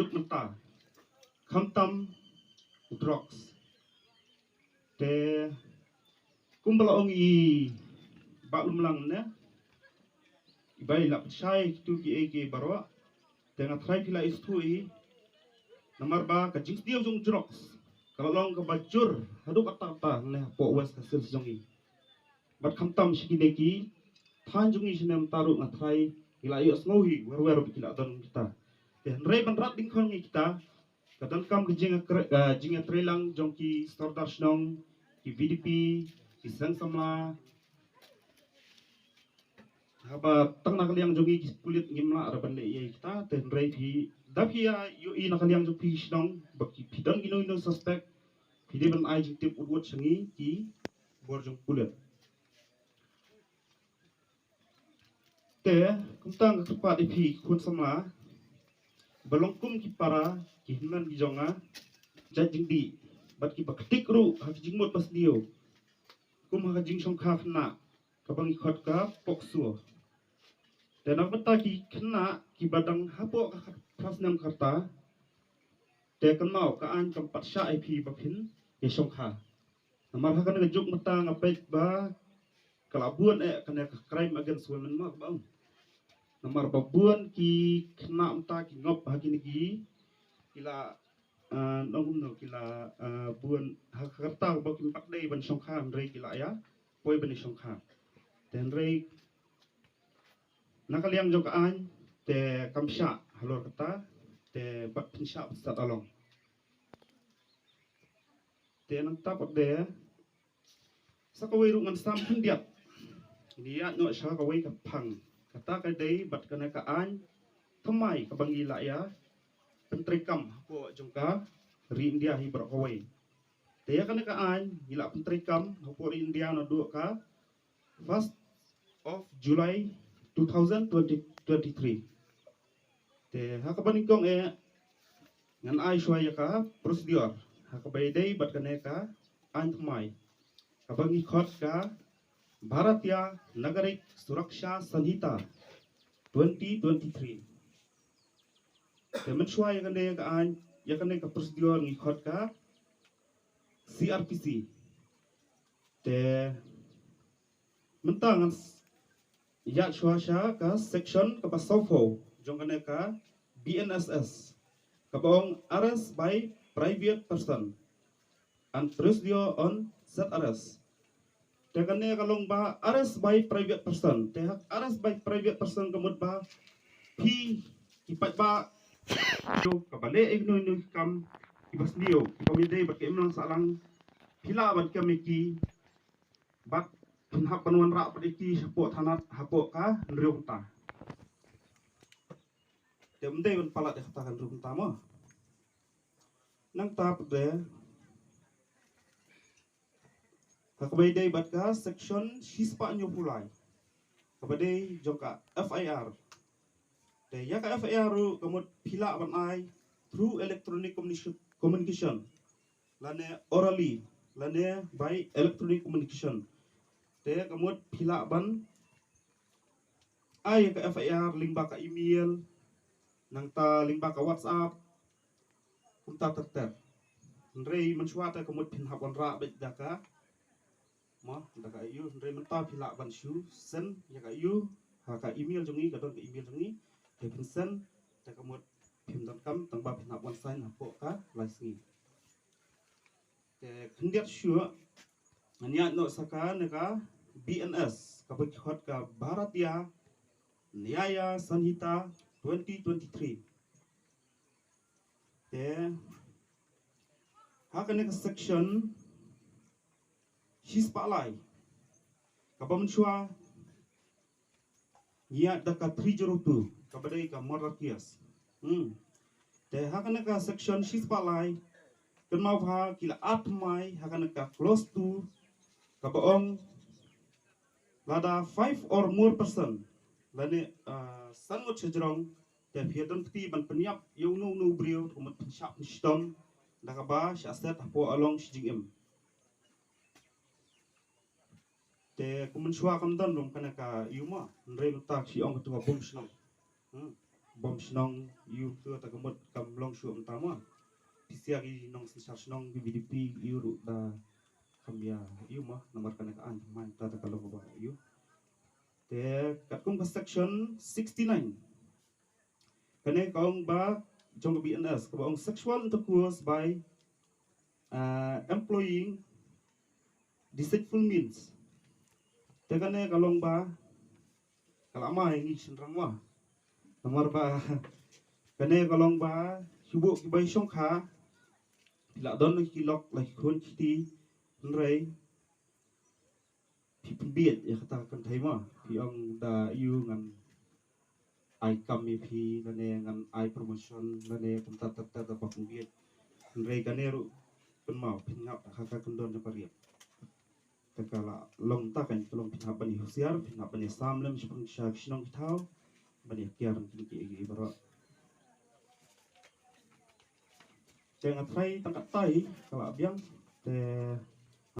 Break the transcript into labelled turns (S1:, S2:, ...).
S1: juk menta khamtam drugs te kumbala ong I balum lang ne ibai lap chai tu ki ege barwa te ngatrai pila istu I nomor ba ka jing dia jung drugs kalau long ka bajur haduk ata ne po west hasil jongi bat khamtam shikideki than jungi sinem taru ngatrai ila yo sngohi wer bikila don kita te nrei ban rat ding khong kita kadang kam ke jinga trelang jongki stordar snong ki VDP ki sang samla haba tang nakaliang jongi ki kulit ngimla araban le ye kita te nrei phi dapia yo I nakaliang jong phi snong baki pidang ino suspect pide ban ai jing tip udwot sangi ki bor jong kulit te kumtang ka pat phi khun samla balongkum ki para ki hinan ki jonga jajing di bat ki baktik ru ha ki jingmot pas dio kum ha jing song kha khna kabang khot ka poksuo dan nak beta ki khna ki badang hapo ka khas nam kharta te kan mau ka an tempat sya IP baphin ye song kha namar ha kan ga juk mata ngapet ba kalabuan kana ka crime against women ma bang namar babuan ki khna mta ki ngop ha ki nigi kila nongum no kila buan hakarta ba kim pak dei ban songkha rei kila ya poi ban songkha ten rei nakaliang jok an te kamsha halor kata te bat pinsha sat along te nang tap de sakawai rungan sam hundiat dia no sha kawai ka phang kata ka dei bat kana ka an thamai ka bangila ya pentrikam ko jongka ri India hi bro kawai te ya kana ka an gila pentrikam ko ri India no do ka 1st of July 2023 te hakabaning kong ngan ai shwaya ka prosedur hakabai dei bat kana ka an thamai kabangi khot ka Bharatiya Nagarik Suraksha Sanhita 2023 temen shwa yakane ka an yakane ka prosedur ngi khot ka CRPC te mentangan ya shwa sha ka section ka pasofo jongkane ka BNSS kabong arrest by private person and procedure on set arrest te kane kalong ba arrest by private person te hak arrest by private person kamut ba phi kipat ba yo kabale igno kam ibas niyo pamide bat ke imlang salang hila bat kami ki bat pinhap panuan ra padiki hapo thanat hapo ka nriung ta temde ban palat ya katakan nriung ta mo nang tap de kakabay bat ka section hispa nyo pulay kabade jongka FIR te ya ka FIR kamut pila ban ai through electronic communication lane orally lane by electronic communication te kamut pila ban ai ka FIR lingba ka email nang ta lingba ka WhatsApp kumta terter nrei mensuata kamut pinhap ban ra bet daka ma daka yu nrei menta pila ban shu sen ya ka yu ha ka email jongi ka don ka email jongi te pinsen te kamut pim.com tangba pinhap ban sign hapo ka laisngi te kendiat shu anya no saka neka BNS kabut khot ka Bharatiya Nyaya Sanhita 2023 te hakane ka section hispalai kabam chua nya daka 302 kabadai ka morakias te hakane ka section hispalai kenmau ha kila atmai hakane ka close to kabaong lada 5 or more person lane sangot sejrong te phiadon ti ban peniap yung no brio kumat shap stom nakaba shaset po along shijing te kumun shwa kam don rom kana ka yuma nrei mtak si ong ketua bom snam bom snong yu ke ta kemut kam long shu utama disiagi nong sensar snong BBDP yu ru da kamya yu mah nomor kana ka an man ta ta kalong ba yu te katkum ka section 69 kane kaong ba jong BNS ka baong sexual intercourse by employing deceitful means te kane kalong ba kalama ini senrang wa nomor ba kane kalong ba hibu ki bai song kha la don ki lok la khon ki nrei pi biet ya kata kan thai ma pi ong da yu ngan ai kam mi pi kane ngan ai promotion kane kum ta ta ta ba kum biet nrei kane ru kun mau pin ngap kha kun don pa riep takala long ta kan long pin ha bani husiar pin ha bani samlem shpang sha shnong thau bani kiar kin ki bara jangan try tangkat tai kalau abiang te